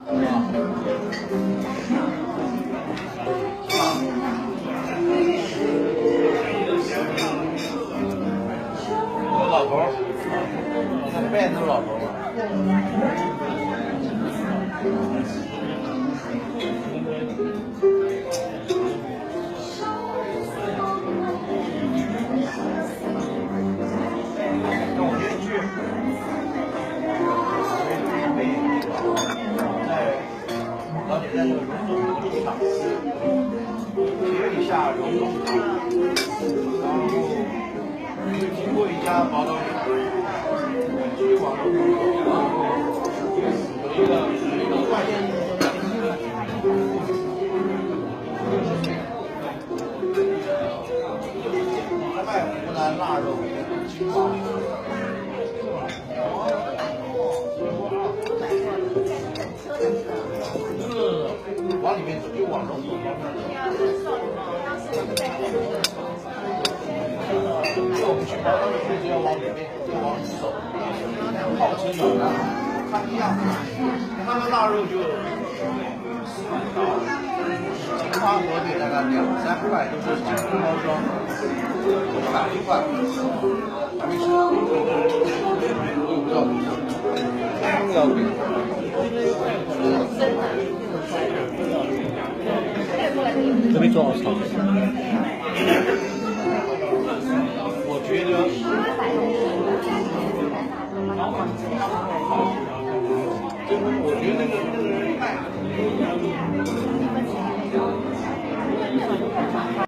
老头儿，那背都是老头儿。那我先去，老铁在这个荣总农场，学一下荣总场，然后经过一家宝岛酒店，继续往荣总走，有一个外线。外湖南腊肉金华。往里面走，就往荣总方面走。我们去宝岛酒店就要往里面，要往里走，好吃有的，它一样，它的腊肉就金华火腿大概200-300块，都是精工包装，100块，还没吃，我也不知道怎么样，要不？这边多少钱？